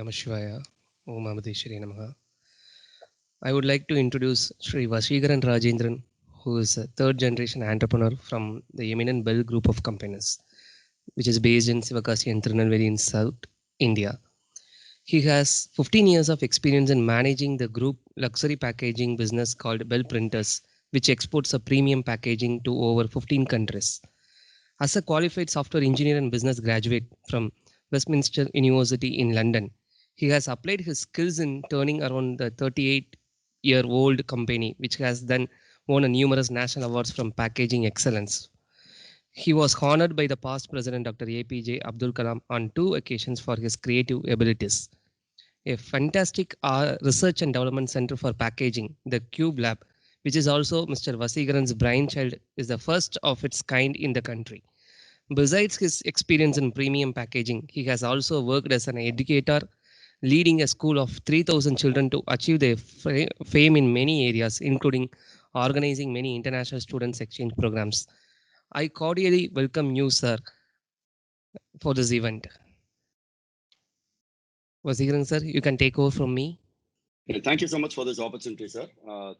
Namah Shivaya. Om Amadeshwari Namaha. I would like to introduce Sri Vashikaran Rajendran, who is a third generation entrepreneur from the eminent Bell Group of companies, which is based in Sivakasi and Tirunelveli in South India. He has 15 years of experience in managing the group luxury packaging business called Bell Printers, which exports a premium packaging to over 15 countries. As a qualified software engineer and business graduate from Westminster University in London, he has applied his skills in turning around the 38-year-old company, which has then won numerous national awards from packaging excellence. He was honored by the past president Dr. APJ Abdul Kalam on 2 occasions for his creative abilities. A fantastic research and development center for packaging, the Cube Lab, which is also Mr. Vasikaran's brainchild, is the first of its kind in the country. Besides his experience in premium packaging, he has also worked as an educator, leading a school of 3,000 children to achieve their fame in many areas, including organizing many international students' exchange programs. I cordially welcome you, sir, for this event. Vasikaran, sir, you can take over from me. Thank you so much for this opportunity, sir.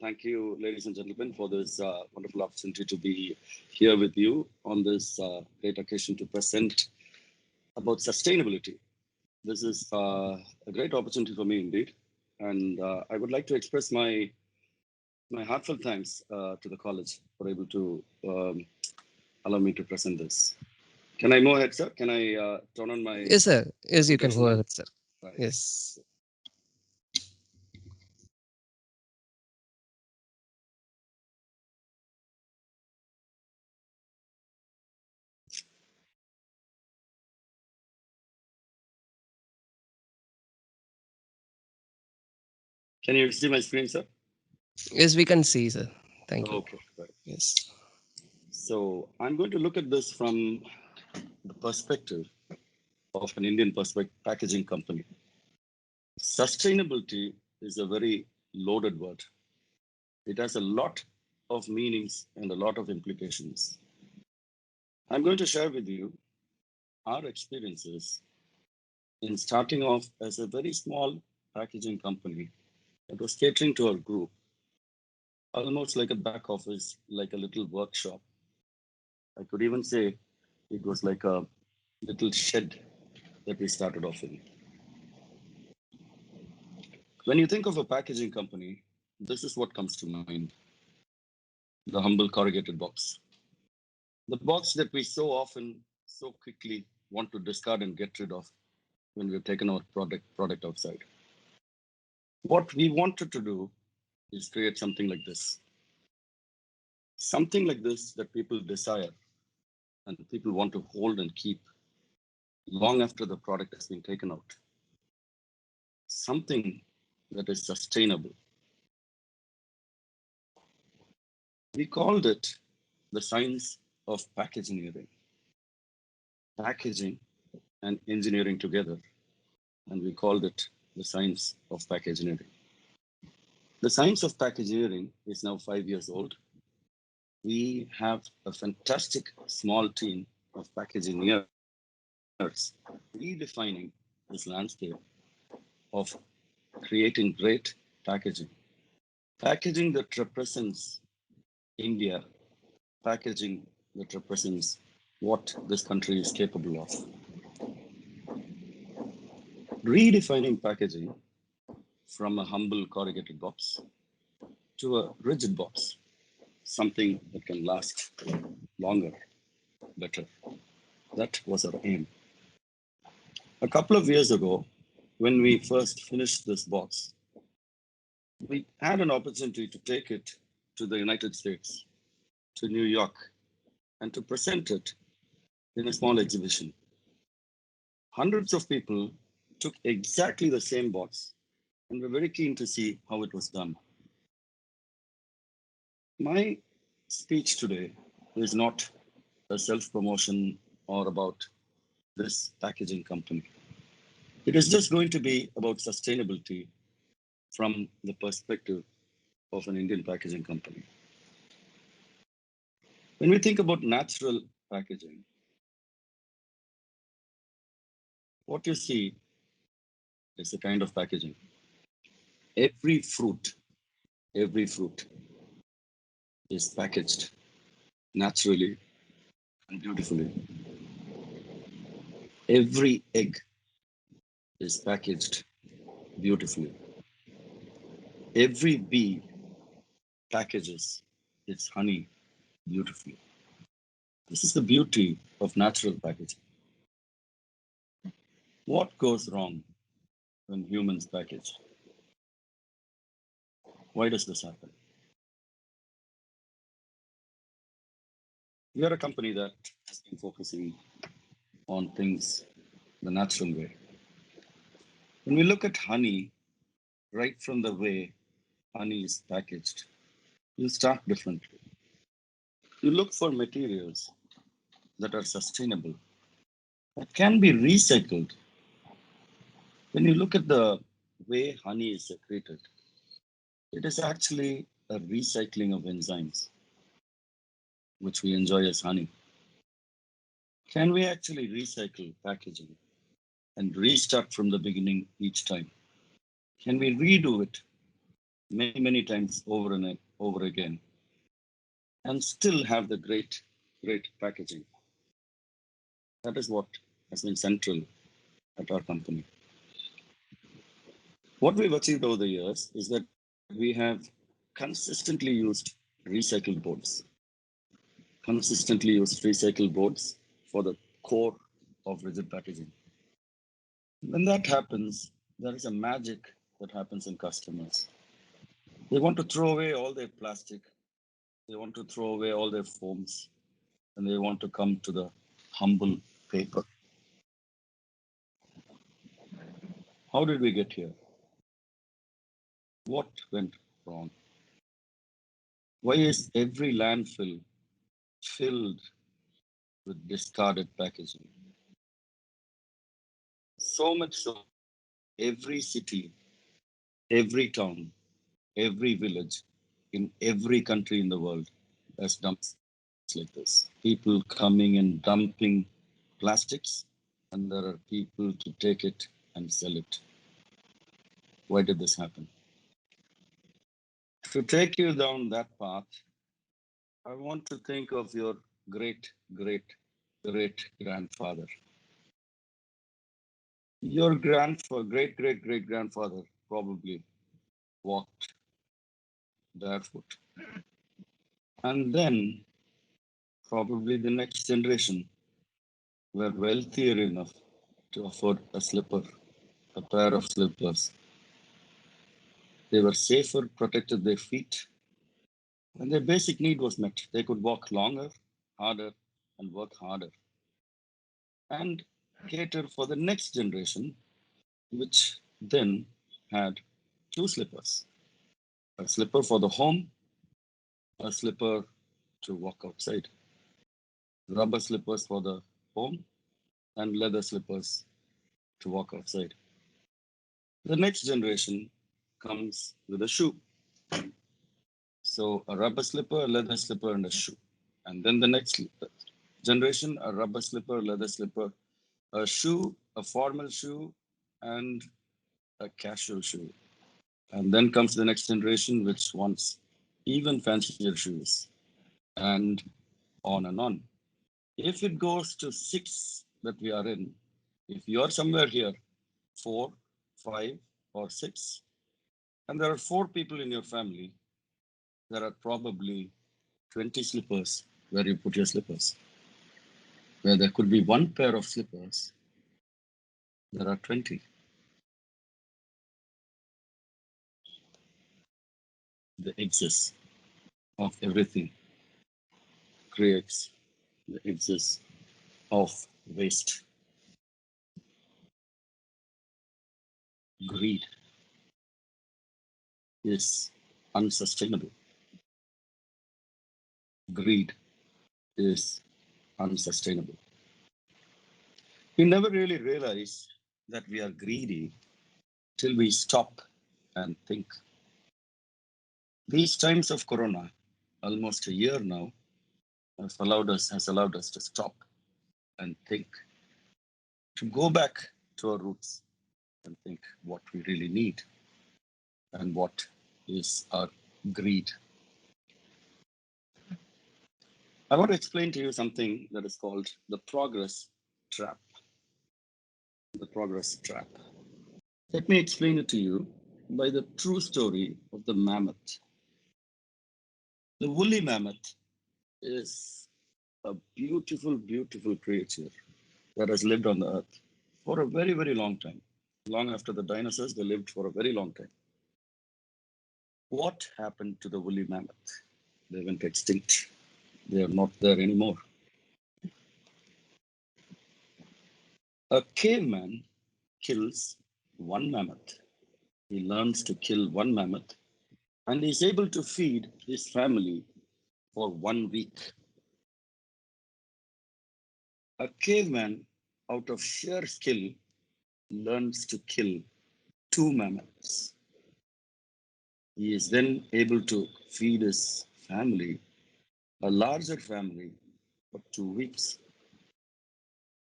Thank you, ladies and gentlemen, for this wonderful opportunity to be here with you on this great occasion to present about sustainability. This is a great opportunity for me indeed. And I would like to express my heartfelt thanks to the college for able to allow me to present this. Can I move ahead, sir? Can I turn on my... Yes, sir. Yes, you can move ahead, sir. Right. Yes. Can you see my screen, sir? Yes, we can see, sir. Thank you. Okay, right. Yes. So I'm going to look at this from the perspective of an Indian packaging company. Sustainability is a very loaded word. It has a lot of meanings and a lot of implications. I'm going to share with you our experiences in starting off as a very small packaging company that was catering to our group, almost like a back office, like a little workshop. I could even say it was like a little shed that we started off in. When you think of a packaging company, this is what comes to mind: the humble corrugated box. The box that we so often, so quickly want to discard and get rid of when we've taken our product outside. What we wanted to do is create something like this. Something like this that people desire and people want to hold and keep long after the product has been taken out. Something that is sustainable. We called it the science of packaging, packaging and engineering together, and we called it the science of packaging. The science of packaging is now 5 years old. We have a fantastic small team of packagineers redefining this landscape of creating great packaging. Packaging that represents India, packaging that represents what this country is capable of. Redefining packaging from a humble corrugated box to a rigid box, something that can last longer, better. That was our aim. A couple of years ago, when we first finished this box, we had an opportunity to take it to the United States, to New York, and to present it in a small exhibition. Hundreds of people took exactly the same box and were very keen to see how it was done. My speech today is not a self-promotion or about this packaging company. It is just going to be about sustainability from the perspective of an Indian packaging company. When we think about natural packaging, what you see is the kind of packaging. Every fruit is packaged naturally and beautifully. Every egg is packaged beautifully. Every bee packages its honey beautifully. This is the beauty of natural packaging. What goes wrong when humans package? Why does this happen? We are a company that has been focusing on things the natural way. When we look at honey, right from the way honey is packaged, you start differently. You look for materials that are sustainable, that can be recycled. When you look at the way honey is secreted, it is actually a recycling of enzymes, which we enjoy as honey. Can we actually recycle packaging and restart from the beginning each time? Can we redo it many times over and over again and still have the great packaging? That is what has been central at our company. What we've achieved over the years is that we have consistently used recycled boards, for the core of rigid packaging. When that happens, there is a magic that happens in customers. They want to throw away all their plastic, they want to throw away all their foams, and they want to come to the humble paper. How did we get here? What went wrong? Why is every landfill filled with discarded packaging? So much so, every city, every town, every village, in every country in the world has dumps like this. People coming and dumping plastics, and there are people to take it and sell it. Why did this happen? To take you down that path, I want to think of your great grandfather. Your great grandfather probably walked barefoot. And then probably the next generation were wealthier enough to afford a slipper, a pair of slippers. They were safer, protected their feet, and their basic need was met. They could walk longer, harder, and work harder, and cater for the next generation, which then had two slippers, a slipper for the home, a slipper to walk outside, rubber slippers for the home, and leather slippers to walk outside. The next generation comes with a shoe. So a rubber slipper, a leather slipper, and a shoe. And then the next generation, a rubber slipper, leather slipper, a shoe, a formal shoe, and a casual shoe. And then comes the next generation, which wants even fancier shoes, and on and on. If it goes to 6 that we are in, if you are somewhere here, 4, 5, or 6, and there are 4 people in your family, there are probably 20 slippers where you put your slippers. Where there could be 1 pair of slippers, there are 20. The excess of everything creates the excess of waste. Greed is unsustainable. Greed is unsustainable. We never really realize that we are greedy till we stop and think. These times of Corona, almost a year now, has allowed us to stop and think, to go back to our roots. and think what we really need and what is our greed. I want to explain to you something that is called the progress trap. The progress trap. Let me explain it to you by the true story of the mammoth. The woolly mammoth is a beautiful, beautiful creature that has lived on the earth for a very, very long time. Long after the dinosaurs, they lived for a very long time. What happened to the woolly mammoth? They went extinct. They are not there anymore. A caveman kills one mammoth. He learns to kill one mammoth and is able to feed his family for 1 week. A caveman, out of sheer skill, learns to kill 2 mammoths. He is then able to feed his family, a larger family, for 2 weeks.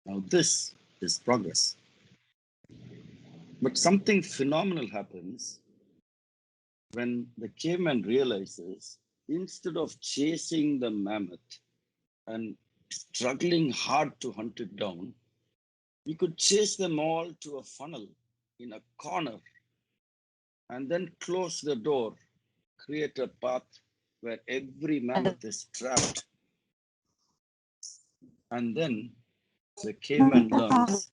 Now, this is progress. But something phenomenal happens when the caveman realizes instead of chasing the mammoth and struggling hard to hunt it down, we could chase them all to a funnel in a corner and then close the door, create a path where every mammoth is trapped. And then the caveman learns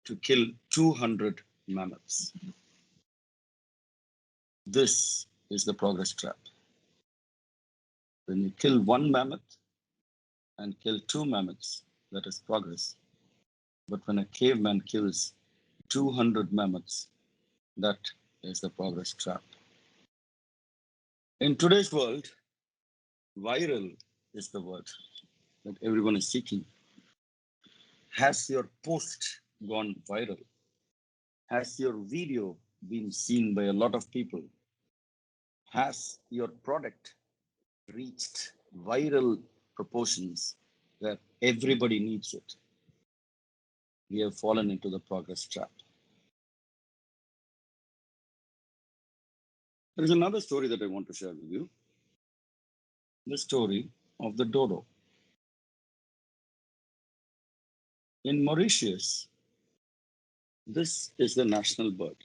to kill 200 mammoths. This is the progress trap. When you kill one mammoth and kill 2 mammoths, that is progress. But when a caveman kills 200 mammoths, that is the progress trap. In today's world, viral is the word that everyone is seeking. Has your post gone viral? Has your video been seen by a lot of people? Has your product reached viral proportions where everybody needs it? We have fallen into the progress trap. There is another story that I want to share with you. The story of the dodo. In Mauritius, this is the national bird.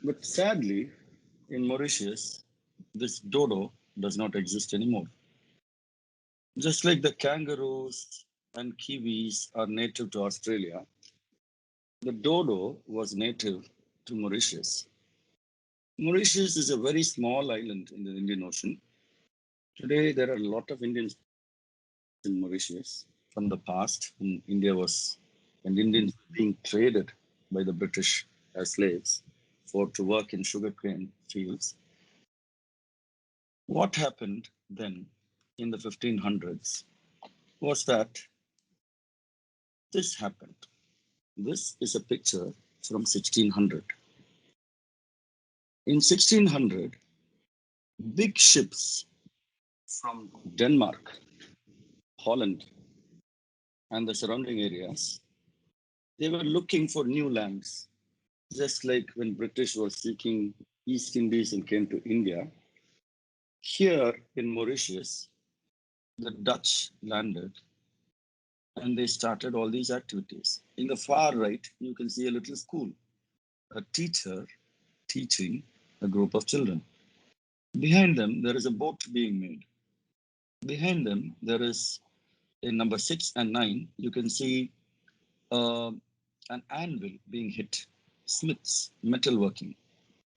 But sadly, in Mauritius, this dodo does not exist anymore. Just like the kangaroos and kiwis are native to Australia, the dodo was native to Mauritius. Mauritius is a very small island in the Indian Ocean. Today, there are a lot of Indians in Mauritius from the past when Indians were being traded by the British as slaves to work in sugarcane fields. What happened then in the 1500s was that this happened. This is a picture from 1600. In 1600, big ships from Denmark, Holland, and the surrounding areas, they were looking for new lands. Just like when British was seeking East Indies and came to India, here in Mauritius, the Dutch landed and they started all these activities. In the far right, you can see a little school, a teacher teaching a group of children. Behind them, there is a boat being made. Behind them, there is in number 6 and 9, you can see an anvil being hit, smiths, metalworking.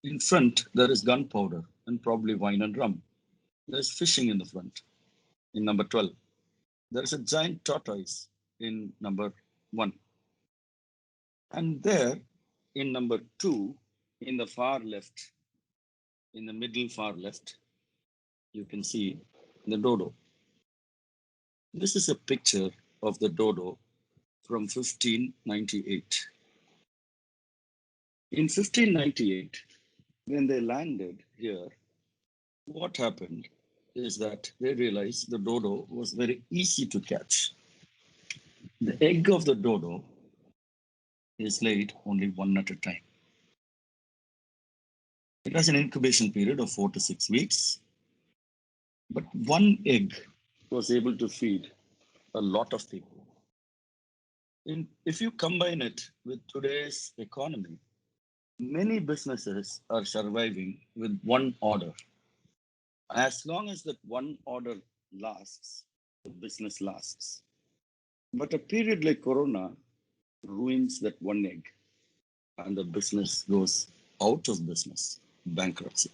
In front, there is gunpowder and probably wine and rum. There's fishing in the front, in number 12. There is a giant tortoise in number 1. And there, in number 2, in the far left, in the middle far left, you can see the dodo. This is a picture of the dodo from 1598. In 1598, when they landed here, what happened is that they realized the dodo was very easy to catch. The egg of the dodo is laid only one at a time. It has an incubation period of 4 to 6 weeks, but one egg was able to feed a lot of people. If you combine it with today's economy, many businesses are surviving with one order. As long as that one order lasts, the business lasts. But a period like Corona ruins that one egg and the business goes out of business, bankruptcy.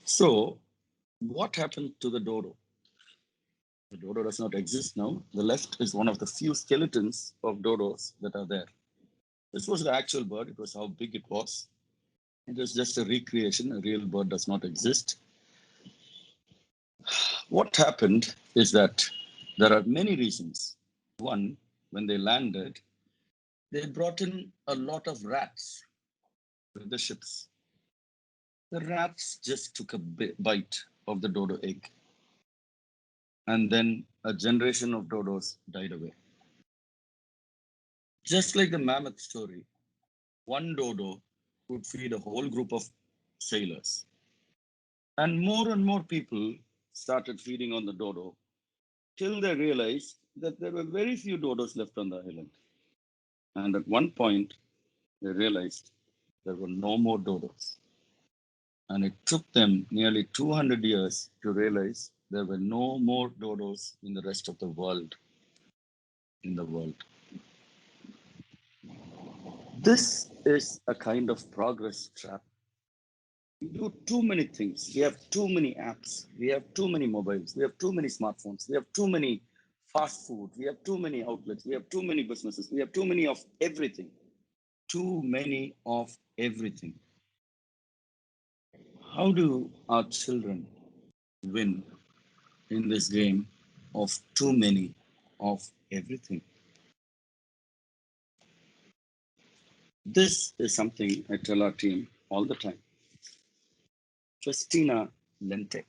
So, what happened to the dodo? The dodo does not exist now. The left is one of the few skeletons of dodos that are there. This was the actual bird. It was how big it was. It is just a recreation. A real bird does not exist. What happened is that there are many reasons. One, when they landed, they brought in a lot of rats with the ships. The rats just took a bite of the dodo egg. And then a generation of dodos died away. Just like the mammoth story, one dodo could feed a whole group of sailors. And more people started feeding on the dodo till they realized that there were very few dodos left on the island. And at one point, they realized there were no more dodos. And it took them nearly 200 years to realize there were no more dodos in the rest of the world. This is a kind of progress trap. We do too many things. We have too many apps. We have too many mobiles. We have too many smartphones. We have too many fast food. We have too many outlets. We have too many businesses. We have too many of everything. Too many of everything. How do our children win in this game of too many of everything? This is something I tell our team all the time. Festina lente.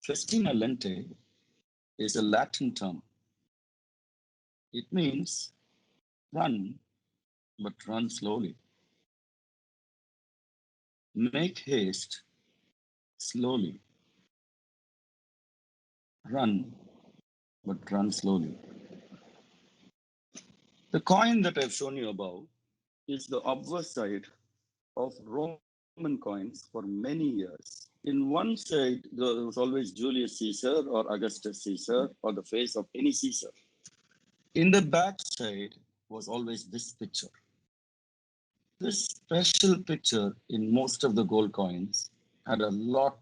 Festina lente is a Latin term. It means run, but run slowly. Make haste slowly. Run, but run slowly. The coin that I've shown you above is the obverse side of Roman coins for many years. In one side, there was always Julius Caesar or Augustus Caesar or the face of any Caesar. In the back side was always this picture. This special picture in most of the gold coins had a lot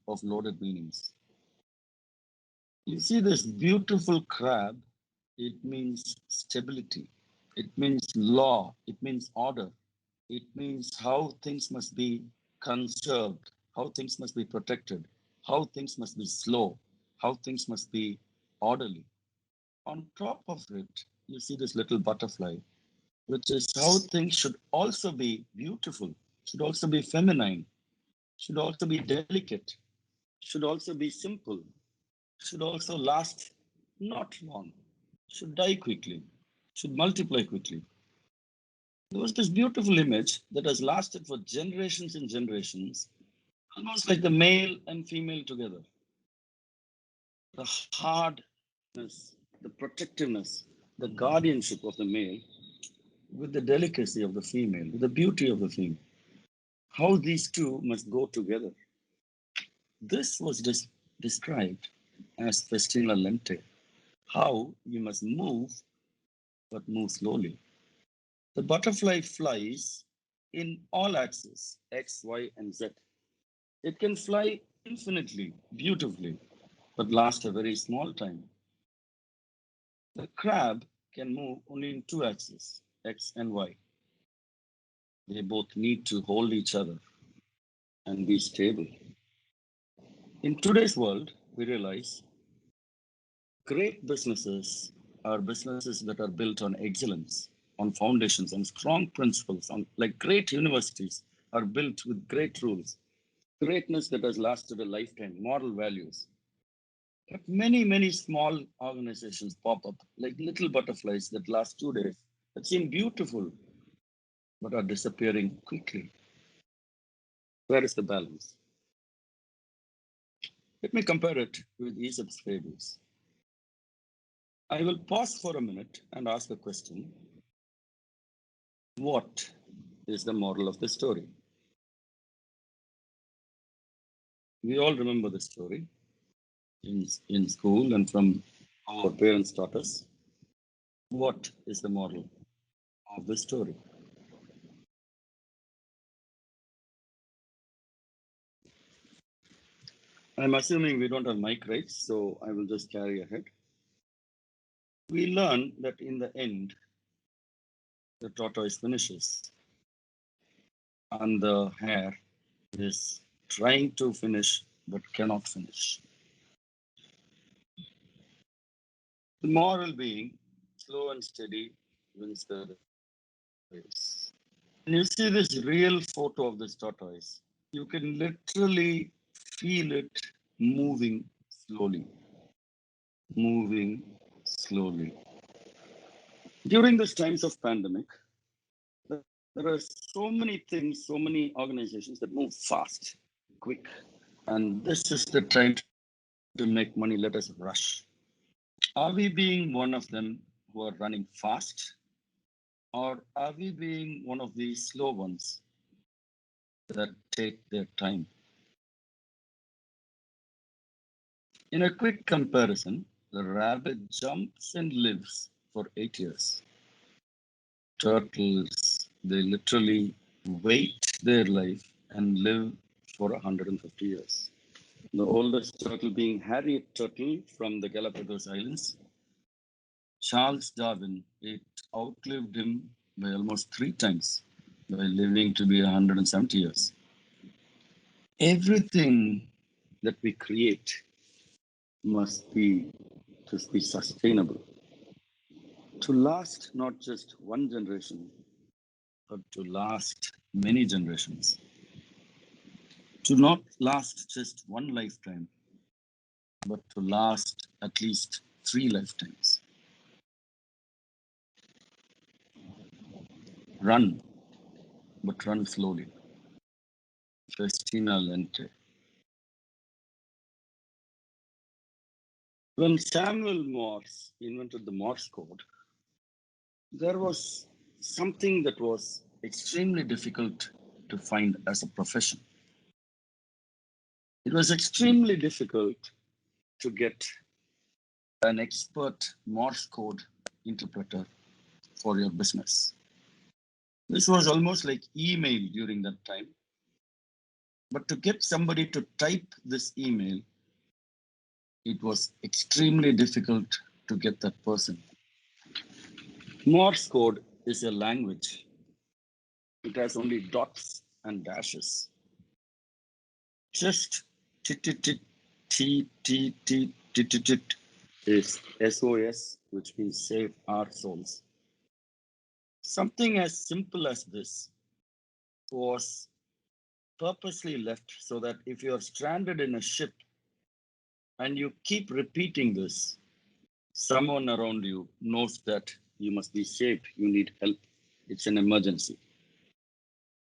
of loaded meanings. You see this beautiful crab, it means stability. It means law. It means order. It means how things must be conserved, how things must be protected, how things must be slow, how things must be orderly. On top of it, you see this little butterfly, which is how things should also be beautiful, should also be feminine, should also be delicate, should also be simple, should also last not long, should die quickly, should multiply quickly. There was this beautiful image that has lasted for generations and generations, almost like the male and female together. The hardness, the protectiveness, the guardianship of the male with the delicacy of the female, with the beauty of the female. How these two must go together. This was described as festina lente, how you must move, but move slowly. The butterfly flies in all axes, X, Y, and Z. It can fly infinitely, beautifully, but last a very small time. The crab can move only in two axes, X and Y. They both need to hold each other and be stable. In today's world, we realize great businesses are businesses that are built on excellence, on foundations, on strong principles, on like great universities are built with great rules, greatness that has lasted a lifetime, moral values. But many small organizations pop up like little butterflies that last 2 days, that seem beautiful, but are disappearing quickly. Where is the balance? Let me compare it with Aesop's fables. I will pause for a minute and ask a question. What is the moral of the story? We all remember the story in school and from our parents taught us. What is the moral of the story? I'm assuming we don't have mic rights, so I will just carry ahead. We learn that in the end, the tortoise finishes and the hare is trying to finish but cannot finish. The moral being slow and steady wins the race. When you see this real photo of this tortoise, you can literally feel it moving slowly, moving slowly. During these times of pandemic, there are so many things, so many organizations that move fast, quick. And this is the time to make money. Let us rush. Are we being one of them who are running fast? Or are we being one of the slow ones that take their time? In a quick comparison, the rabbit jumps and lives for 8 years. Turtles, they literally wait their life and live for 150 years. The oldest turtle being Harriet Turtle from the Galapagos Islands. Charles Darwin, it outlived him by almost 3 times by living to be 170 years. Everything that we create must be to be sustainable, to last not just one generation, but to last many generations, to not last just one lifetime, but to last at least 3 lifetimes. Run, but run slowly. Festina Lente. When Samuel Morse invented the Morse code, there was something that was extremely difficult to find as a profession. It was extremely difficult to get an expert Morse code interpreter for your business. This was almost like email during that time. But to get somebody to type this email, it was extremely difficult to get that person. Morse code is a language. It has only dots and dashes. Just tit tit tit tit tit tit tit tit tit is SOS, which means save our souls. Something as simple as this was purposely left so that if you're stranded in a ship and you keep repeating this, someone around you knows that you must be saved, you need help, it's an emergency.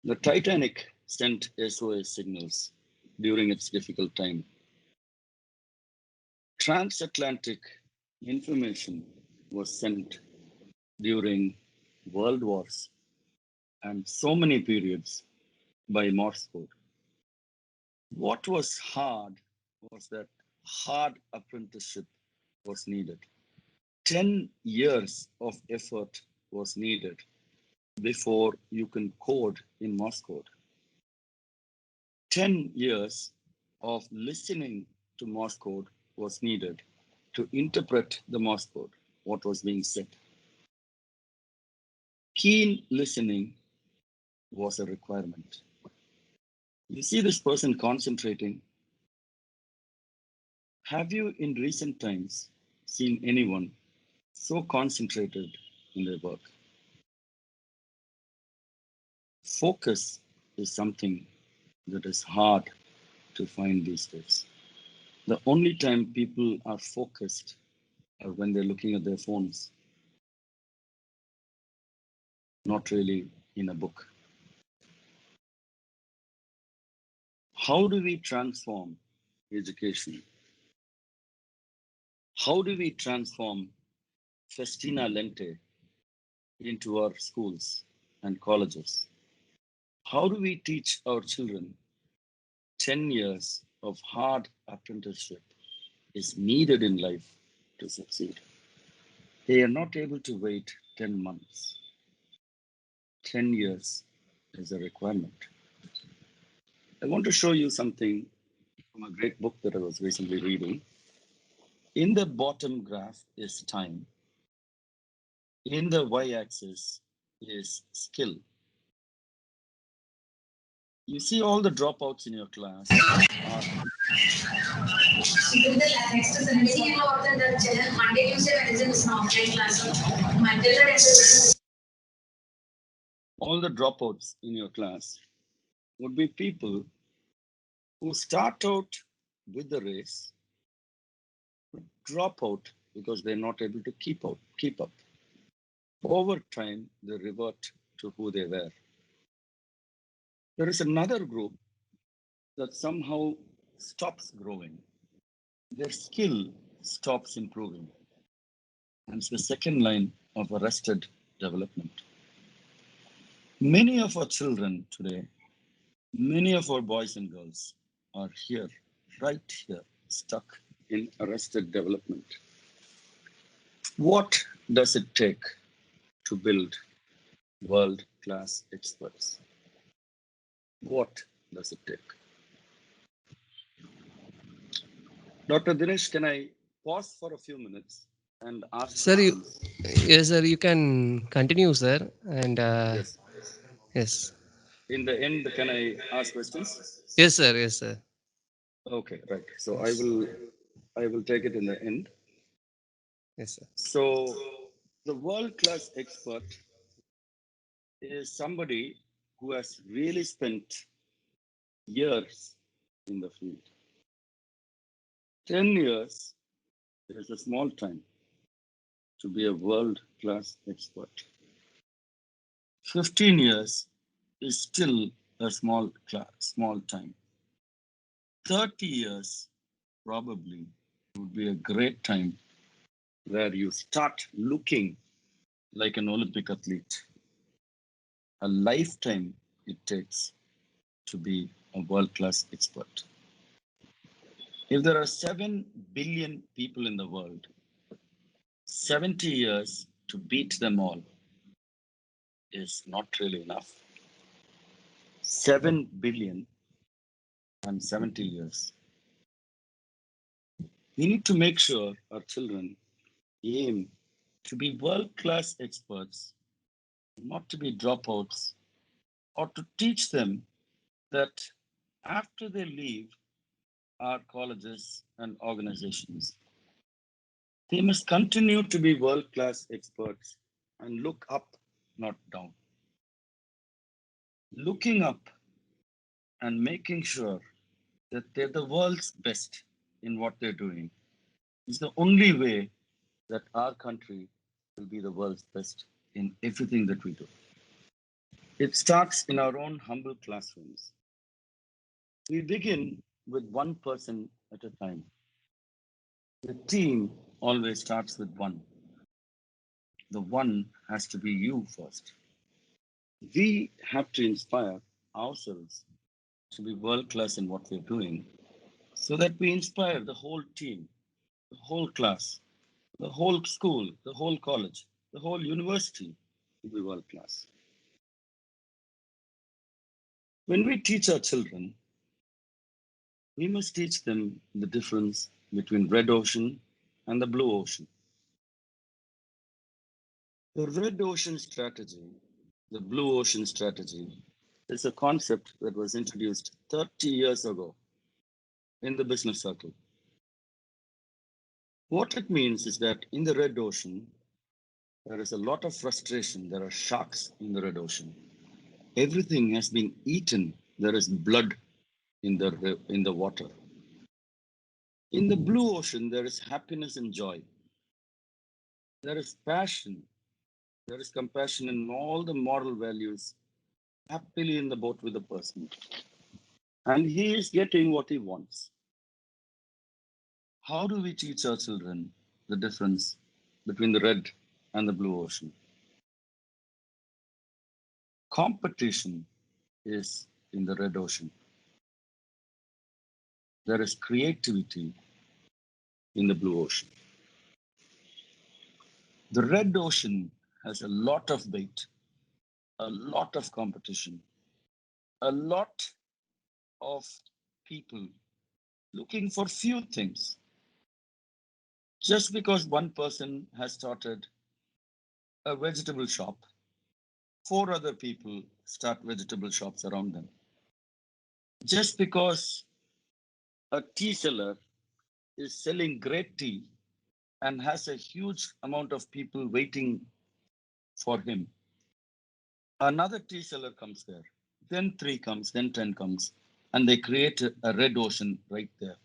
The Titanic sent SOS signals during its difficult time. Transatlantic information was sent during world wars and so many periods by Morse code. What was hard was that hard apprenticeship was needed. 10 years of effort was needed before you can code in Morse code. 10 years of listening to Morse code was needed to interpret the Morse code, what was being said. Keen listening was a requirement. You see this person concentrating. Have you in recent times seen anyone so concentrated in their work? Focus is something that is hard to find these days. The only time people are focused are when they're looking at their phones, not really in a book. How do we transform education? How do we transform Festina Lente into our schools and colleges? How do we teach our children 10 years of hard apprenticeship is needed in life to succeed? They are not able to wait 10 months. 10 years is a requirement. I want to show you something from a great book that I was recently reading. In the bottom graph is time. In the y-axis is skill. You see all the dropouts in your class are all the dropouts in your class would be people who start out with the race, drop out because they're not able to keep up. Over time, they revert to who they were. There is another group that somehow stops growing. Their skill stops improving. And it's the second line of arrested development. Many of our children today, many of our boys and girls are here, right here, stuck in arrested development. What does it take to build world-class experts? What does it take? Dr. Dinesh, can I pause for a few minutes and ask Sir, questions? yes, sir, you can continue, sir. And Yes. yes, In the end, can I ask questions? yes, sir, yes, sir. Okay, right. So I will take it in the end. Yes, sir. So the world-class expert is somebody who has really spent years in the field. 10 years is a small time to be a world-class expert. 15 years is still a small time. 30 years probably would be a great time where you start looking like an Olympic athlete. A lifetime it takes to be a world-class expert. If there are 7 billion people in the world, 70 years to beat them all is not really enough. 7 billion and 70 years. We need to make sure our children aim to be world-class experts, not to be dropouts, or to teach them that after they leave our colleges and organizations, they must continue to be world-class experts and look up, not down. Looking up and making sure that they're the world's best in what they're doing is the only way that our country will be the world's best in everything that we do. It starts in our own humble classrooms. We begin with one person at a time. The team always starts with one. The one has to be you first. We have to inspire ourselves to be world class in what we're doing so that we inspire the whole team, the whole class, the whole school, the whole college, the whole university to be world class. When we teach our children, we must teach them the difference between red ocean and the blue ocean. The red ocean strategy, the blue ocean strategy, is a concept that was introduced 30 years ago in the business circle. What it means is that in the red ocean, there is a lot of frustration. There are sharks in the red ocean. Everything has been eaten. There is blood in the water. In the blue ocean, there is happiness and joy. There is passion. There is compassion in all the moral values happily in the boat with the person. And he is getting what he wants. How do we teach our children the difference between the red and the blue ocean? Competition is in the red ocean. There is creativity in the blue ocean. The red ocean has a lot of bait, a lot of competition, a lot of people looking for few things. Just because one person has started a vegetable shop, four other people start vegetable shops around them. Just because a tea seller is selling great tea and has a huge amount of people waiting for him, another tea seller comes there. Then 3 comes, then 10 comes, and they create a red ocean right there.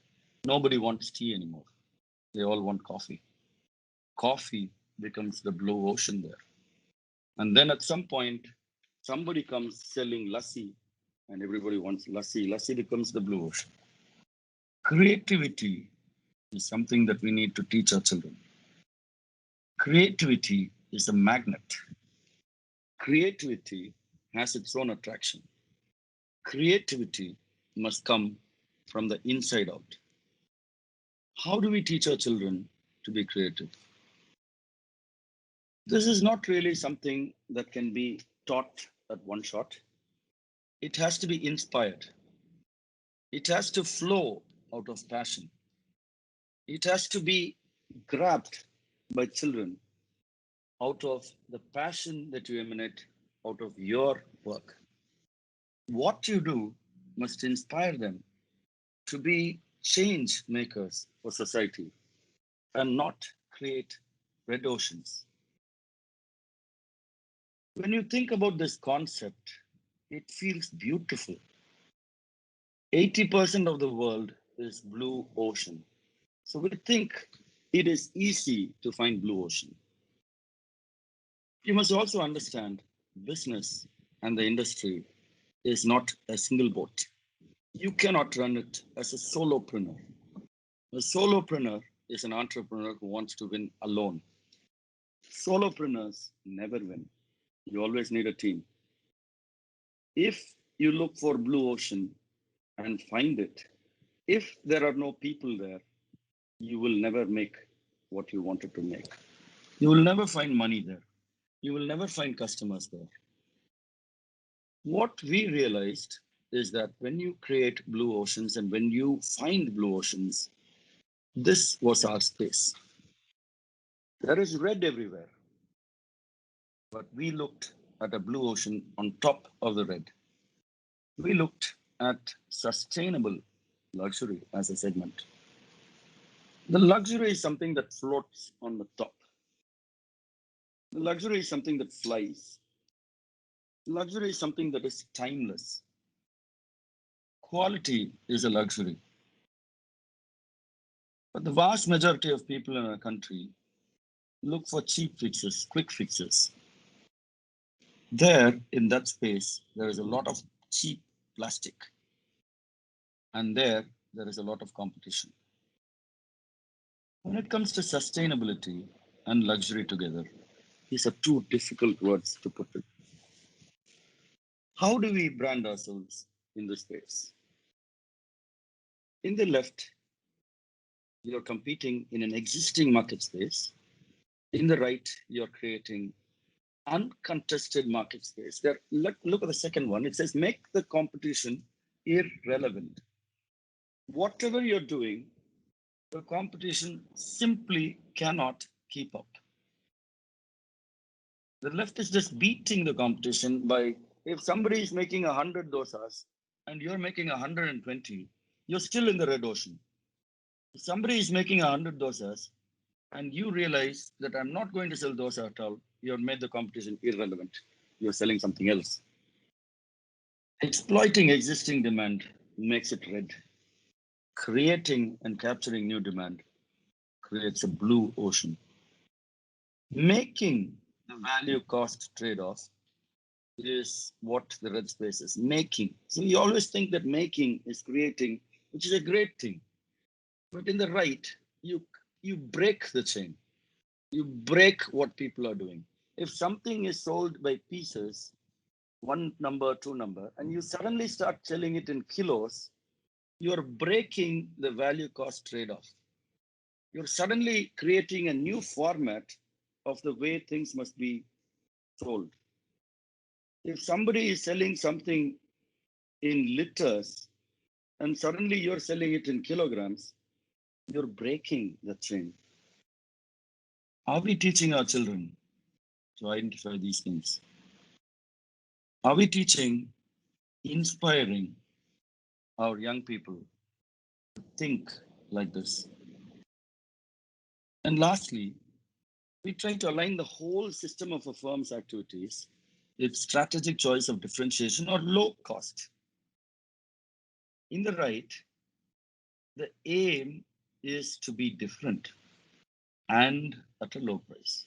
Nobody wants tea anymore. They all want coffee. Coffee becomes the blue ocean there. And then at some point, somebody comes selling lassi, and everybody wants lassi. Lassi becomes the blue ocean. Creativity is something that we need to teach our children. Creativity is a magnet. Creativity has its own attraction. Creativity must come from the inside out. How do we teach our children to be creative? This is not really something that can be taught at one shot. It has to be inspired. It has to flow out of passion. It has to be grabbed by children out of the passion that you emanate out of your work. What you do must inspire them to be change makers for society and not create red oceans. When you think about this concept, it feels beautiful. 80% of the world is blue ocean. So we think it is easy to find blue ocean. You must also understand business and the industry is not a single boat. You cannot run it as a solopreneur. A solopreneur is an entrepreneur who wants to win alone. Solopreneurs never win. You always need a team. If you look for blue ocean and find it, if there are no people there, you will never make what you wanted to make. You will never find money there. You will never find customers there. What we realized is that when you create blue oceans and when you find blue oceans, this was our space. There is red everywhere, but we looked at a blue ocean on top of the red. We looked at sustainable luxury as a segment. The luxury is something that floats on the top. The luxury is something that flies. Luxury is something that is timeless. Quality is a luxury. But the vast majority of people in our country look for cheap fixes, quick fixes. There, in that space, there is a lot of cheap plastic. And there is a lot of competition. When it comes to sustainability and luxury together, these are two difficult words to put it. How do we brand ourselves in this space? In the left, you're competing in an existing market space. In the right, you're creating uncontested market space. There, look at the second one. It says make the competition irrelevant. Whatever you're doing, the competition simply cannot keep up. The left is just beating the competition by, if somebody is making 100 dosas and you're making 120, you're still in the red ocean. If somebody is making 100 dosas and you realize that I'm not going to sell dosa at all, you've made the competition irrelevant. You're selling something else. Exploiting existing demand makes it red. creating and capturing new demand creates a blue ocean. Making the value cost trade off is what the red space is making. So you always think that making is creating, which is a great thing. But in the right, you break the chain. You break what people are doing. If something is sold by pieces, one number, two number, and you suddenly start selling it in kilos, you're breaking the value cost trade-off. You're suddenly creating a new format of the way things must be sold. If somebody is selling something in liters and suddenly you're selling it in kilograms, you're breaking the chain. Are we teaching our children to identify these things? Are we teaching, inspiring our young people to think like this? And lastly, we try to align the whole system of a firm's activities with strategic choice of differentiation or low cost. In the right, the aim is to be different and at a low price.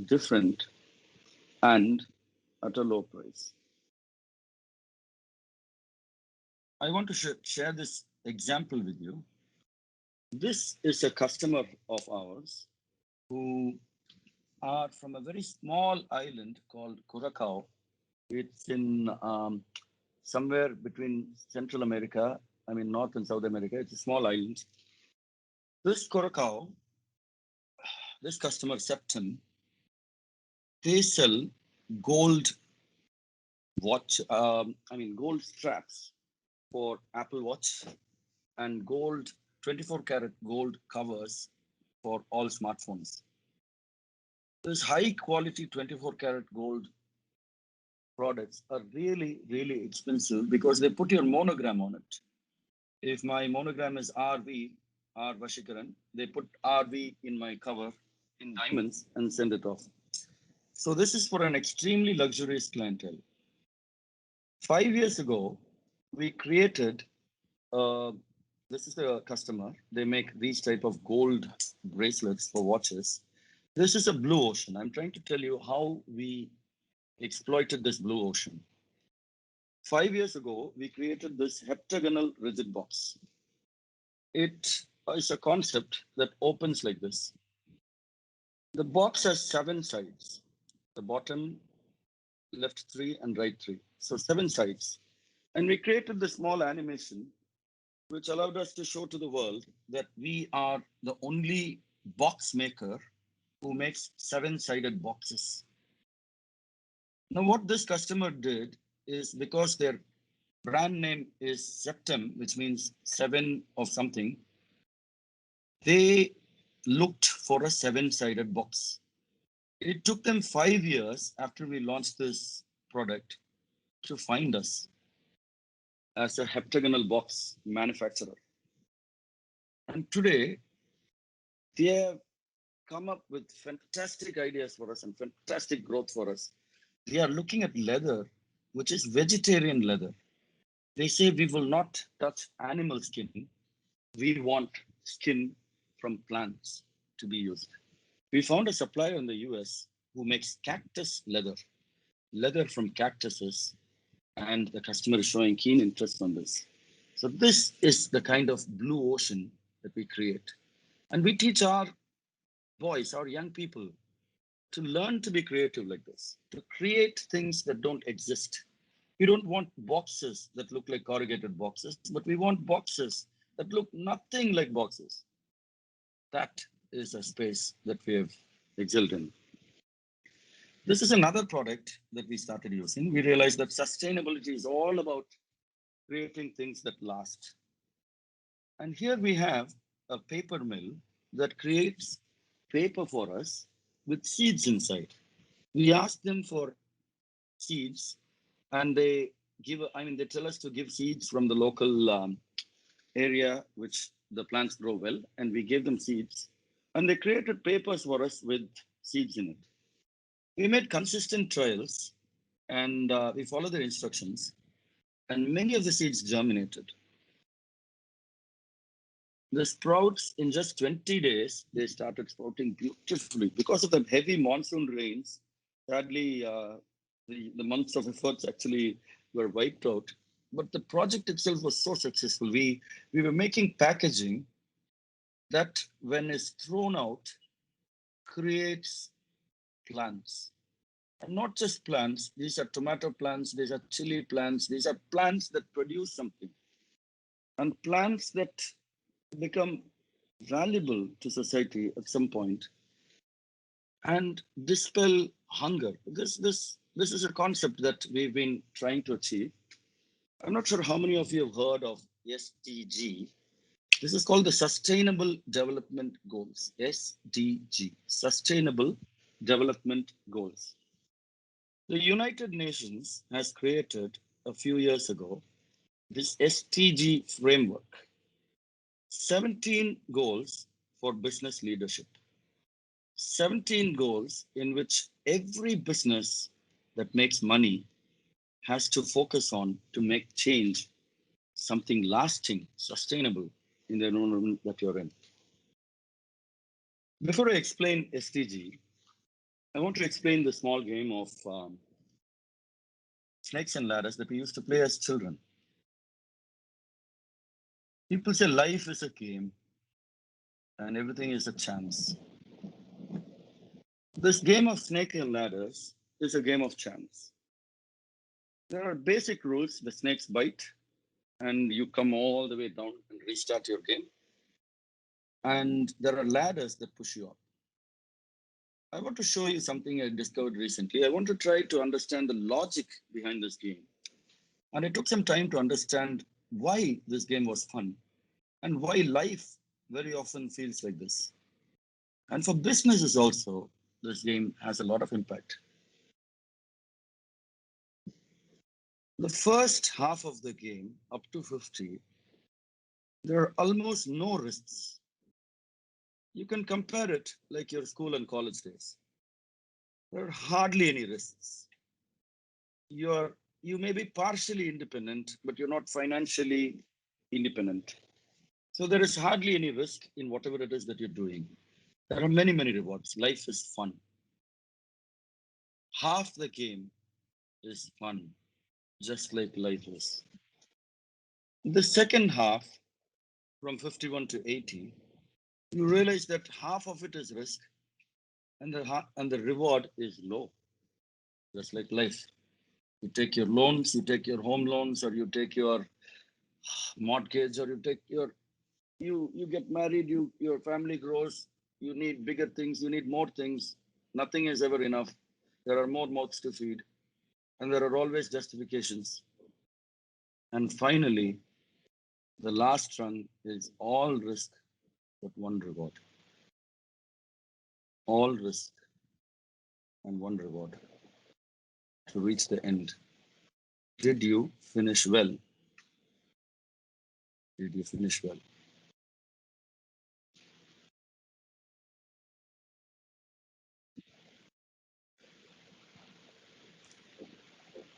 Different and at a low price. I want to share this example with you. This is a customer of ours who are from a very small island called Curacao. It's in somewhere between Central America, I mean, North and South America. It's a small island. This Curacao, this customer, Septem, they sell gold gold straps for Apple Watch and gold, 24 karat gold covers for all smartphones. This high quality 24 karat gold products are really, really expensive because they put your monogram on it. If my monogram is RV, R Vashikaran, they put RV in my cover in diamonds and send it off. So this is for an extremely luxurious clientele. 5 years ago, we created, this is the customer, they make these type of gold bracelets for watches. This is a blue ocean. I'm trying to tell you how we exploited this blue ocean. 5 years ago, we created this heptagonal rigid box. It is a concept that opens like this. The box has 7 sides, the bottom, left 3 and right 3. So 7 sides. And we created this small animation which allowed us to show to the world that we are the only box maker who makes 7-sided boxes. Now, what this customer did is, because their brand name is Septem, which means 7 of something, they looked for a 7-sided box. It took them 5 years after we launched this product to find us as a heptagonal box manufacturer. And today, they have come up with fantastic ideas for us and fantastic growth for us. They are looking at leather, which is vegetarian leather. They say we will not touch animal skin. We want skin from plants to be used. We found a supplier in the US who makes cactus leather, leather from cactuses, and the customer is showing keen interest on this. So this is the kind of blue ocean that we create. And we teach our boys, our young people, to learn to be creative like this, to create things that don't exist. We don't want boxes that look like corrugated boxes, but we want boxes that look nothing like boxes. That is a space that we have excelled in. This is another product that we started using. We realized that sustainability is all about creating things that last. And here we have a paper mill that creates paper for us with seeds inside. We ask them for seeds and they they tell us to give seeds from the local area which the plants grow well, and we gave them seeds and they created papers for us with seeds in it. We made consistent trials and we followed their instructions, and many of the seeds germinated. The sprouts in just 20 days, they started sprouting beautifully. Because of the heavy monsoon rains, sadly, the months of efforts actually were wiped out. But the project itself was so successful. We were making packaging that, when it's thrown out, creates plants. And not just plants, these are tomato plants, these are chili plants, these are plants that produce something. And plants that become valuable to society at some point and dispel hunger. This is a concept that we've been trying to achieve. I'm not sure how many of you have heard of SDG. This is called the Sustainable Development Goals. SDG, Sustainable Development Goals. The United Nations has created a few years ago this SDG framework, 17 goals for business leadership. 17 goals in which every business that makes money has to focus on to make change, something lasting, sustainable in the environment that you're in. Before I explain SDG, I want to explain the small game of snakes and ladders that we used to play as children. People say life is a game and everything is a chance. This game of snake and ladders is a game of chance. There are basic rules. The snakes bite and you come all the way down and restart your game. And there are ladders that push you up. I want to show you something I discovered recently. I want to try to understand the logic behind this game. And it took some time to understand why this game was fun and why life very often feels like this. And for businesses also, this game has a lot of impact. The first half of the game, up to 50, there are almost no risks. You can compare it like your school and college days. There are hardly any risks. You may be partially independent, but you're not financially independent. So there is hardly any risk in whatever it is that you're doing. There are many, many rewards. Life is fun. Half the game is fun, just like life is. The second half, from 51 to 80, you realize that half of it is risk and the reward is low, just like life. You take your loans, you take your home loans, or you take your mortgage, or you get married, your family grows, you need bigger things, you need more things. Nothing is ever enough. There are more mouths to feed, and there are always justifications. And finally, the last run is all risk but one reward. All risk and one reward to reach the end. Did you finish well? Did you finish well?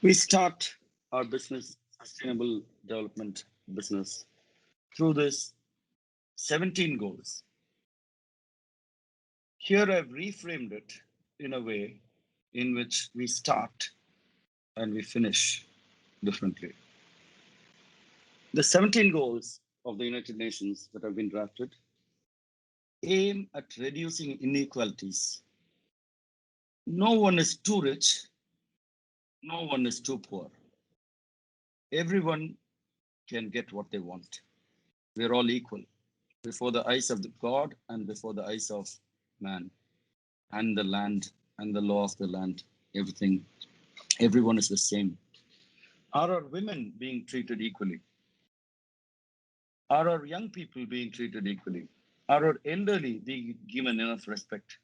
We start our business, sustainable development business, through this 17 goals. Here I've reframed it in a way in which we start and we finish differently. The 17 goals of the United Nations that have been drafted aim at reducing inequalities. No one is too rich, no one is too poor. Everyone can get what they want. We're all equal before the eyes of the God and before the eyes of man and the land and the law of the land. Everyone is the same. Are our women being treated equally? Are our young people being treated equally? Are our elderly being given enough respect?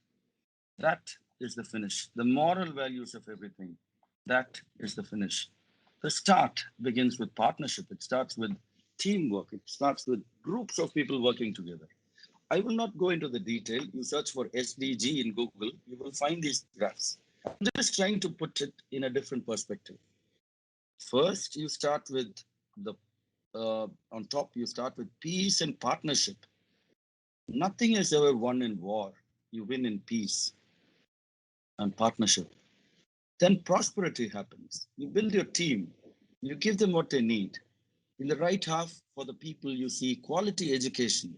That is the finish. The moral values of everything. That is the finish. The start begins with partnership. It starts with teamwork. It starts with groups of people working together. I will not go into the detail. You search for SDG in Google, you will find these graphs. I'm just trying to put it in a different perspective. First, you start with on top, you start with peace and partnership. Nothing is ever won in war. You win in peace and partnership. Then prosperity happens. You build your team. You give them what they need. In the right half, for the people, you see quality education.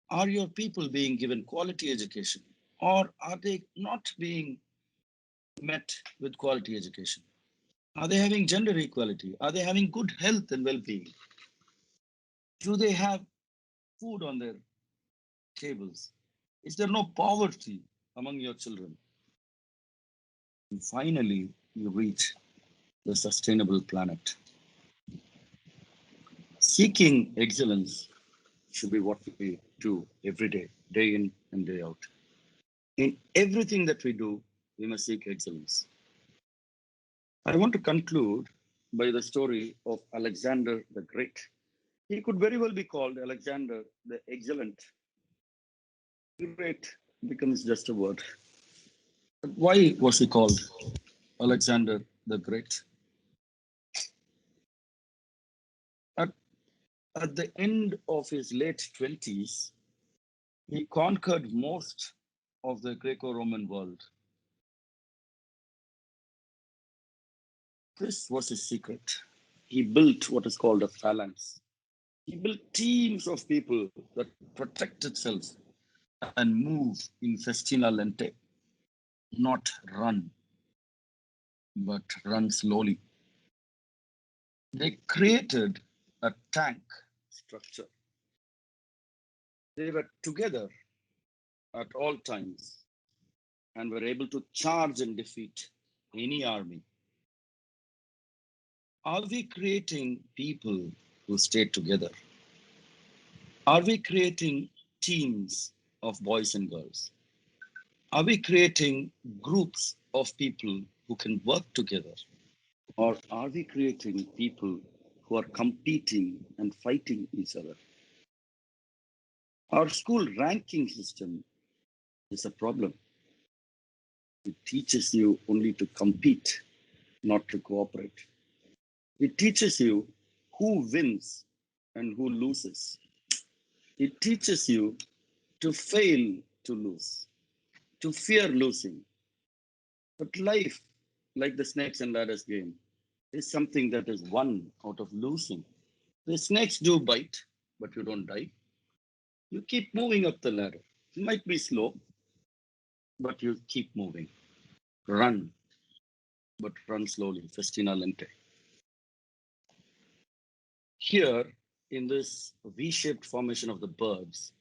Are your people being given quality education? Or are they not being met with quality education? Are they having gender equality? Are they having good health and well being? Do they have food on their tables? Is there no poverty among your children? And finally, you reach the sustainable planet. Seeking excellence should be what we do every day, day in and day out. In everything that we do, we must seek excellence. I want to conclude by the story of Alexander the Great. He could very well be called Alexander the Excellent. Great becomes just a word. Why was he called Alexander the Great? At, at the end of his late 20s, he conquered most of the Greco Roman world. This was his secret. He built what is called a phalanx. He built teams of people that protect itself and move in festina lente, not run, but run slowly. They created a tank structure. They were together at all times and were able to charge and defeat any army. Are we creating people who stay together? Are we creating teams of boys and girls? Are we creating groups of people who can work together? Or are we creating people who are competing and fighting each other? Our school ranking system is a problem. It teaches you only to compete, not to cooperate. It teaches you who wins and who loses. It teaches you to fail to lose, to fear losing. But life, like the snakes and ladders game, is something that is won out of losing. The snakes do bite, but you don't die. You keep moving up the ladder. It might be slow, but you keep moving. Run, but run slowly. Festina lente. Here, in this V-shaped formation of the birds,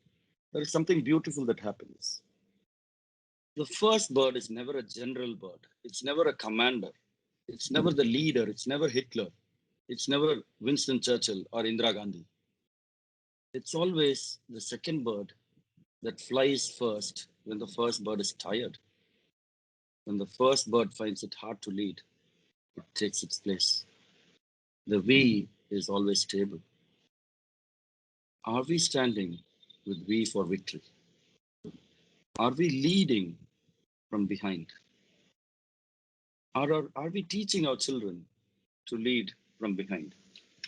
there is something beautiful that happens. The first bird is never a general bird. It's never a commander. It's never the leader. It's never Hitler. It's never Winston Churchill or Indira Gandhi. It's always the second bird that flies first when the first bird is tired. When the first bird finds it hard to lead, it takes its place. The V is always stable. Are we standing with V for victory? Are we leading from behind? Are we teaching our children to lead from behind?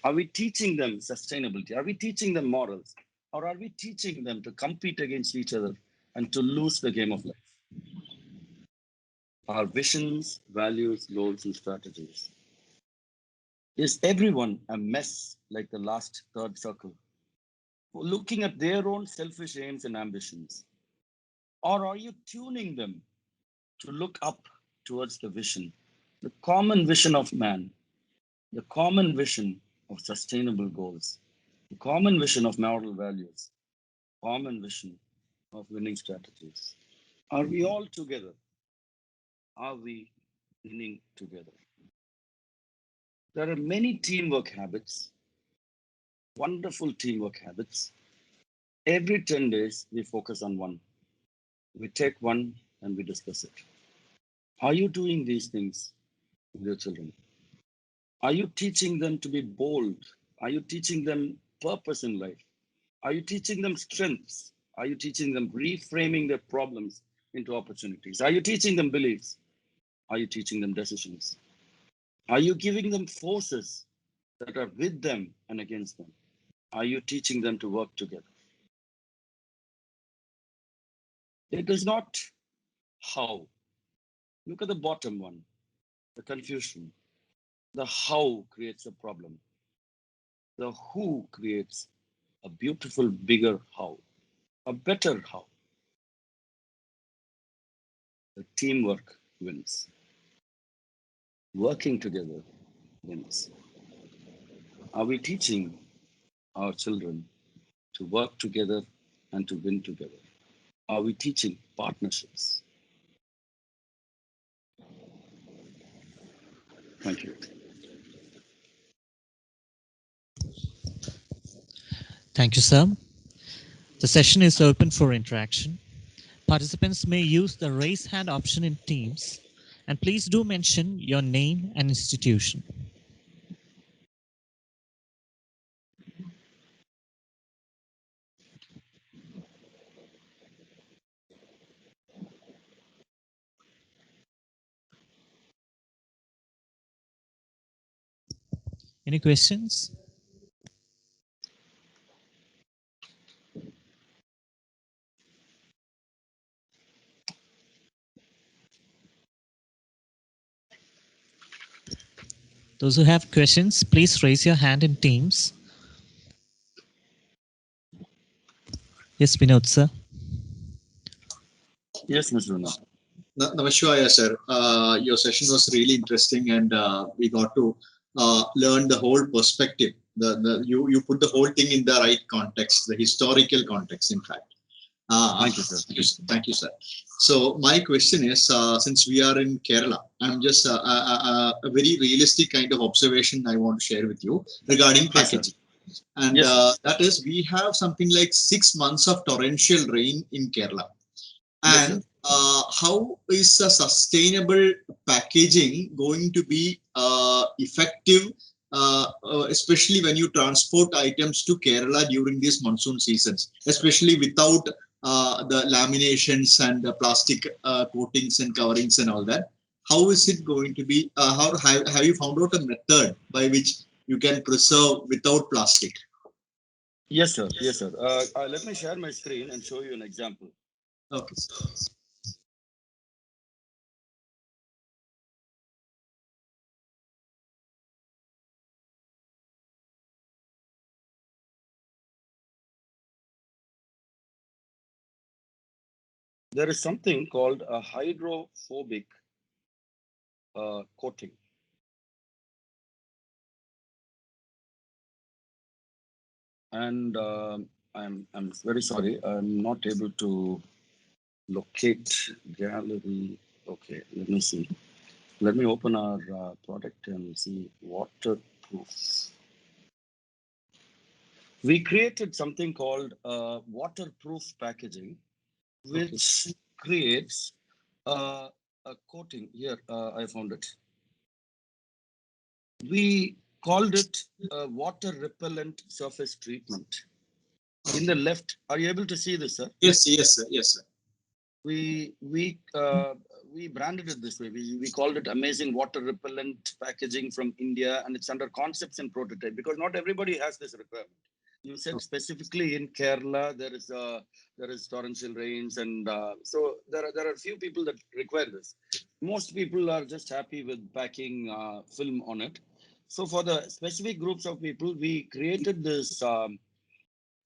Are we teaching them sustainability? Are we teaching them morals? Or are we teaching them to compete against each other and to lose the game of life? Our visions, values, goals, and strategies. Is everyone a mess like the last third circle, looking at their own selfish aims and ambitions? Or are you tuning them to look up towards the vision, the common vision of man, the common vision of sustainable goals, the common vision of moral values, common vision of winning strategies? Are we all together? Are we winning together? There are many teamwork habits, wonderful teamwork habits. Every 10 days, we focus on one. We take one and we discuss it. Are you doing these things with your children? Are you teaching them to be bold? Are you teaching them purpose in life? Are you teaching them strengths? Are you teaching them reframing their problems into opportunities? Are you teaching them beliefs? Are you teaching them decisions? Are you giving them forces that are with them and against them? Are you teaching them to work together? It is not how. Look at the bottom one, the confusion. The how creates a problem. The who creates a beautiful, bigger how, a better how. The teamwork wins. Working together wins. Are we teaching our children to work together and to win together? Are we teaching partnerships? Thank you. Thank you, sir. The session is open for interaction. Participants may use the raise hand option in Teams, and please do mention your name and institution. Any questions? Those who have questions, please raise your hand in Teams. Yes, Vinod, sir. Yes, Mr. Runa. Namaskar, sir. Your session was really interesting, and we got to learn the whole perspective. You put the whole thing in the right context, the historical context, in fact. Thank you, sir. Thank you, sir. So my question is, since we are in Kerala, I'm just a very realistic kind of observation I want to share with you regarding packaging. And Yes, that is, we have something like 6 months of torrential rain in Kerala. Yes, And how is a sustainable packaging going to be effective, especially when you transport items to Kerala during these monsoon seasons, especially without the laminations and the plastic coatings and coverings and all that? How is it going to be? How have you found out a method by which you can preserve without plastic? Yes, sir. Yes, sir. Let me share my screen and show you an example. Okay. There is something called a hydrophobic coating. And I'm very sorry, I'm not able to locate gallery. Okay, let me see. Let me open our product and see waterproof. We created something called waterproof packaging, which creates a coating. Here, I found it. We called it water repellent surface treatment. In the left, are you able to see this, sir? Yes, yes, sir. Yes, sir. We branded it this way. We called it amazing water repellent packaging from India, and it's under concepts and prototype because not everybody has this requirement. You said specifically in Kerala there is torrential rains, and so there are a few people that require this. Most people are just happy with packing film on it. So for the specific groups of people, we created this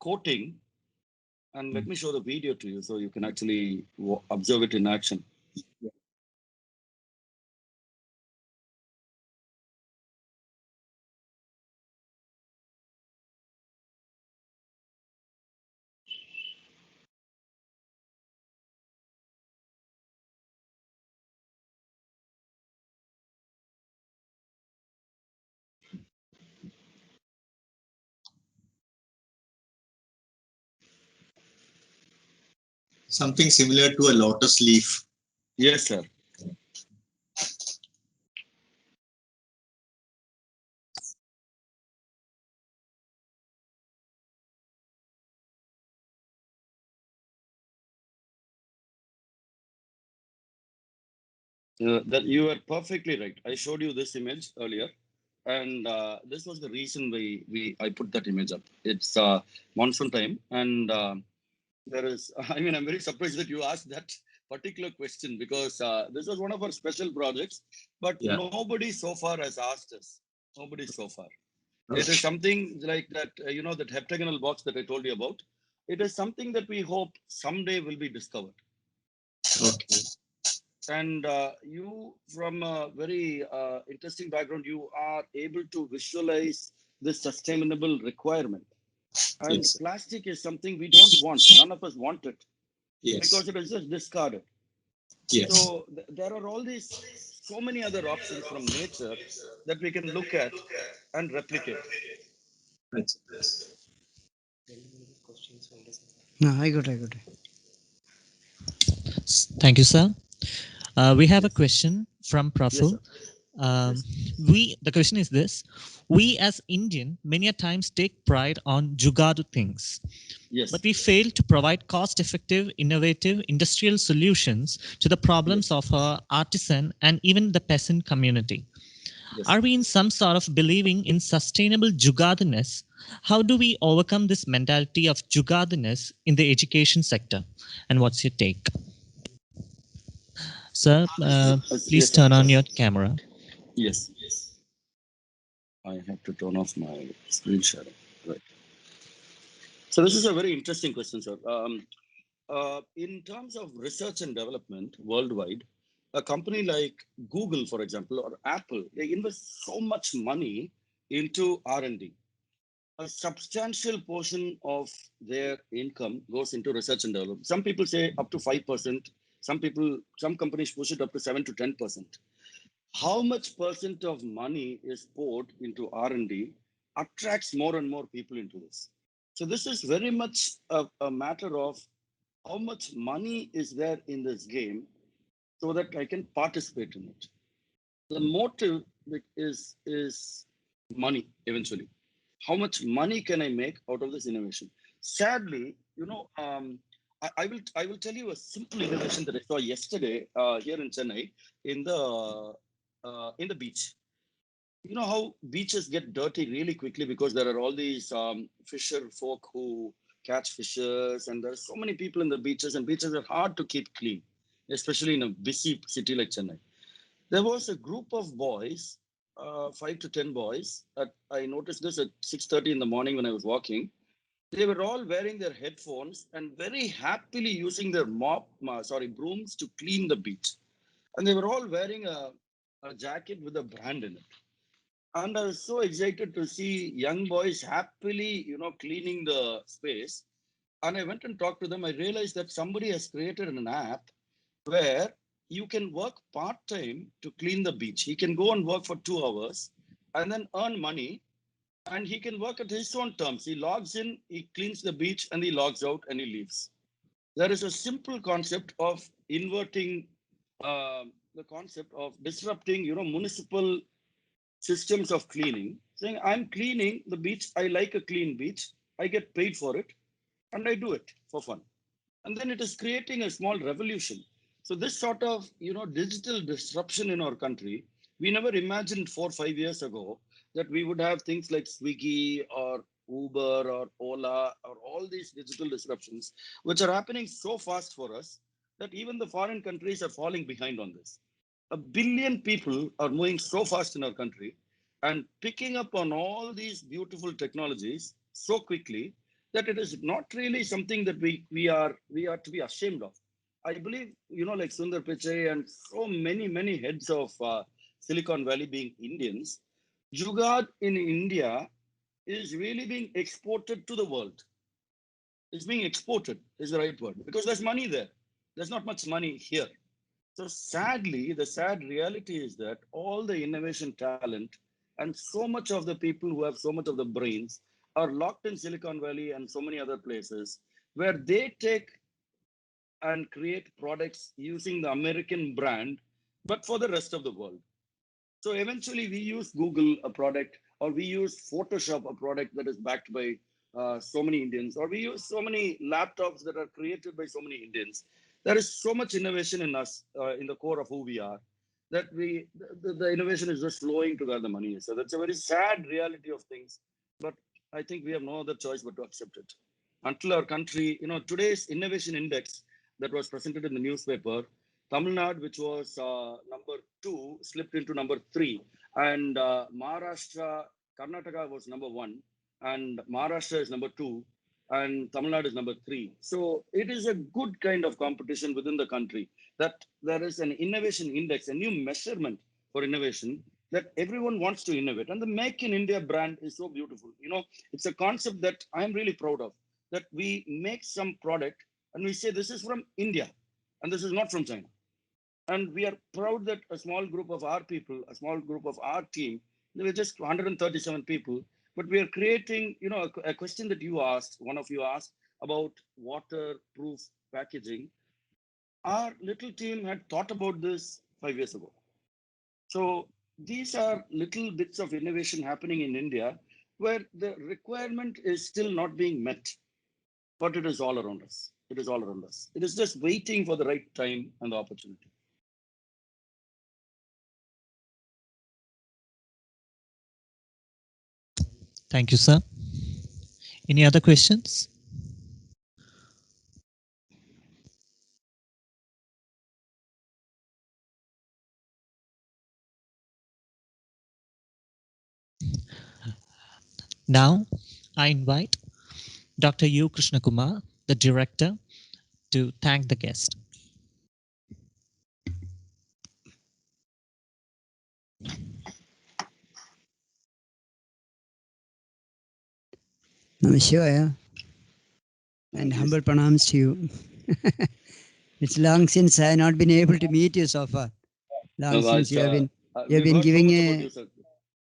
coating. And let me show the video to you so you can actually observe it in action. Something similar to a lotus leaf. Yes, sir. That you are perfectly right. I showed you this image earlier, and this was the reason I put that image up. It's monsoon time, and there is, I mean, I'm very surprised that you asked that particular question because this was one of our special projects, but Yeah. nobody so far has asked us. Nobody so far. It Okay. is something like that, that heptagonal box that I told you about. It is something that we hope someday will be discovered. Okay. And you, from a very interesting background, you are able to visualize this sustainable requirement. And Yes. plastic is something we don't want. None of us want it Yes. because it is just discarded. Yes. So there are all these, so many other options from nature that we can look at and replicate. Right. No, I got it. Thank you, sir. We have a Yes. question from Yes, Praful. sir. The question is this: we as Indian many a times take pride on jugadu things, Yes. but we fail to provide cost-effective, innovative industrial solutions to the problems of our artisan and even the peasant community. Yes. Are we in some sort of believing in sustainable jugadiness? How do we overcome this mentality of jugadiness in the education sector? And what's your take? Sir, please Yes, sir. turn on your camera. Yes. I have to turn off my screen sharing. Right. So this is a very interesting question, sir. In terms of research and development worldwide, a company like Google, for example, or Apple, they invest so much money into R&D. A substantial portion of their income goes into research and development. Some people say up to 5%. Some companies push it up to 7 to 10%. How much percent of money is poured into R&D attracts more and more people into this. So this is very much a matter of how much money is there in this game so that I can participate in it. The motive is money eventually. How much money can I make out of this innovation? Sadly, I will tell you a simple innovation that I saw yesterday here in Chennai in the beach. You know how beaches get dirty really quickly because there are all these fisher folk who catch fishes, and there are so many people in the beaches, and beaches are hard to keep clean, especially in a busy city like Chennai. There was a group of boys, 5 to 10 boys. I noticed this at 6:30 in the morning when I was walking. They were all wearing their headphones and very happily using their brooms to clean the beach. And they were all wearing a jacket with a brand in it. And I was so excited to see young boys happily, cleaning the space. And I went and talked to them. I realized that somebody has created an app where you can work part-time to clean the beach. He can go and work for 2 hours and then earn money, and he can work at his own terms. He logs in, he cleans the beach, and he logs out and he leaves. There is a simple concept of inverting the concept of disrupting, municipal systems of cleaning, saying, I'm cleaning the beach. I like a clean beach. I get paid for it and I do it for fun. And then it is creating a small revolution. So this sort of, digital disruption in our country, we never imagined 4 or 5 years ago that we would have things like Swiggy or Uber or Ola or all these digital disruptions, which are happening so fast for us that even the foreign countries are falling behind on this. A billion people are moving so fast in our country and picking up on all these beautiful technologies so quickly that it is not really something that we are to be ashamed of. I believe, like Sundar Pichai and so many heads of Silicon Valley being Indians, Jugad in India is really being exported to the world. It's being exported is the right word because there's money there. There's not much money here. So sadly, the sad reality is that all the innovation talent and so much of the people who have so much of the brains are locked in Silicon Valley and so many other places where they take and create products using the American brand, but for the rest of the world. So eventually we use Google, a product, or we use Photoshop, a product that is backed by so many Indians, or we use so many laptops that are created by so many Indians. There is so much innovation in us, in the core of who we are, that the innovation is just flowing to where the money is. So that's a very sad reality of things. But I think we have no other choice but to accept it. until our country, today's innovation index that was presented in the newspaper, Tamil Nadu, which was number 2, slipped into number 3, and Maharashtra, Karnataka was number 1, and Maharashtra is number 2, and Tamil Nadu is number 3. So it is a good kind of competition within the country, that there is an innovation index, a new measurement for innovation, that everyone wants to innovate. And the Make in India brand is so beautiful. It's a concept that I am really proud of, that we make some product and we say this is from India and this is not from China. And we are proud that a small group of our people, a small group of our team, we're just 137 people, but we are creating, a question that you asked, one of you asked about waterproof packaging. Our little team had thought about this 5 years ago. So these are little bits of innovation happening in India where the requirement is still not being met, but it is all around us. It is all around us. It is just waiting for the right time and the opportunity. Thank you, sir. Any other questions? Now, I invite Dr. U. Krishnakumar, the director, to thank the guest. Namah and humble pranams to you. It's long since I have not been able to meet you so far. Long since you have been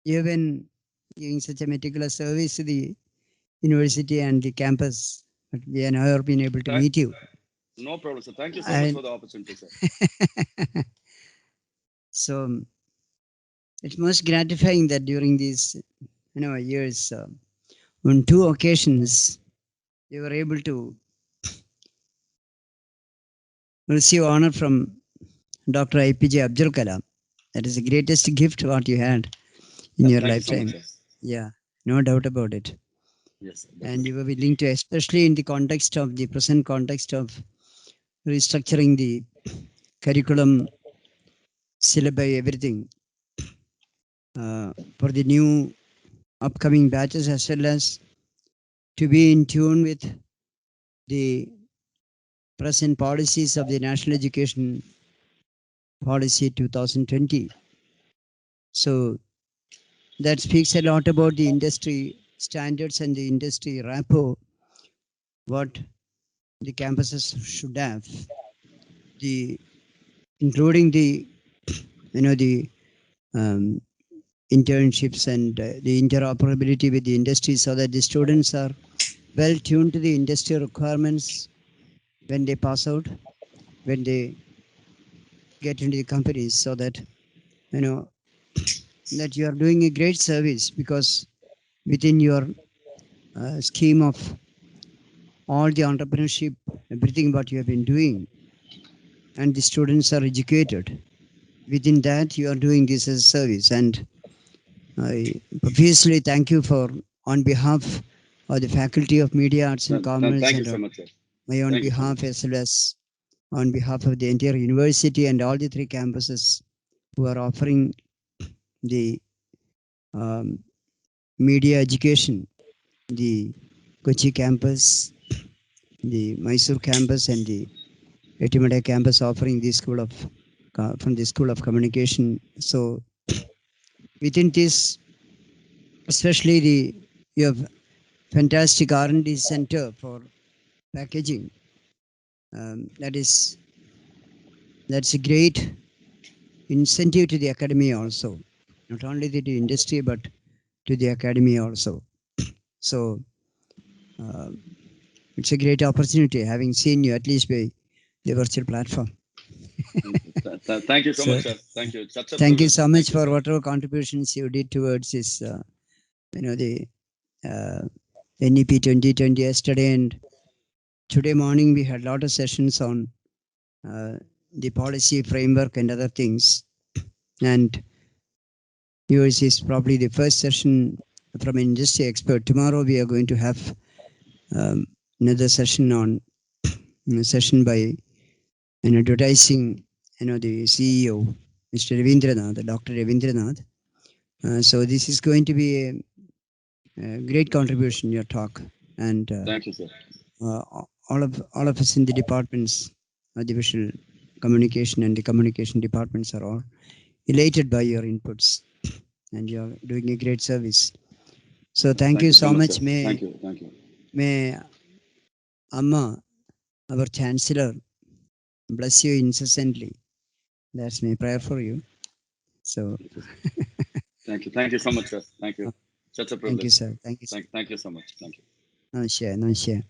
giving such a meticulous service to the university and the campus, but we have never been able to meet you. No problem, sir. Thank you so much for the opportunity, sir. So it's most gratifying that during these years, on 2 occasions, you were able to receive honor from Dr. APJ Abdul Kalam. That is the greatest gift what you had in your lifetime. So much, yeah, no doubt about it. Yes, sir, and you were willing to, especially in the context of the present context of restructuring the curriculum, syllabi, everything, for the new upcoming batches, as well as to be in tune with the present policies of the National Education Policy 2020. So that speaks a lot about the industry standards and the industry rapport, what the campuses should have, including the internships and the interoperability with the industry, so that the students are well tuned to the industry requirements when they pass out, when they get into the companies, so that that you are doing a great service, because within your scheme of all the entrepreneurship, everything what you have been doing, and the students are educated, within that you are doing this as a service. And I profusely thank you for, on behalf of the Faculty of Media Arts and Commerce, thank you and so much, sir. my own behalf, as well as on behalf of the entire university and all the 3 campuses who are offering the media education, the Kochi campus, the Mysore campus, and the Etimada campus offering the school of from the School of Communication. So within this, especially you have fantastic R&D center for packaging. That's a great incentive to the academy also, not only to the industry but to the academy also. So it's a great opportunity having seen you, at least by the virtual platform. Thank you so much, sir. Thank you. Thank you so much for whatever contributions you did towards this, the NEP 2020 yesterday, and today morning we had a lot of sessions on the policy framework and other things. And yours is probably the first session from an industry expert. Tomorrow we are going to have another session on session by an advertising, the CEO, Mr. Ravindranath, Dr. Ravindranath. So this is going to be a great contribution, your talk, and Thank you, sir. all of us in the departments, the visual communication and the communication departments are all elated by your inputs, and you're doing a great service. So thank you so much. Sir. Thank you. Thank you. May Amma, our Chancellor, bless you incessantly. That's my prayer for you. So Thank you. Thank you so much, sir. Thank you. Such a privilege. thank you, sir. Thank you. Thank you so much. Thank you. No share.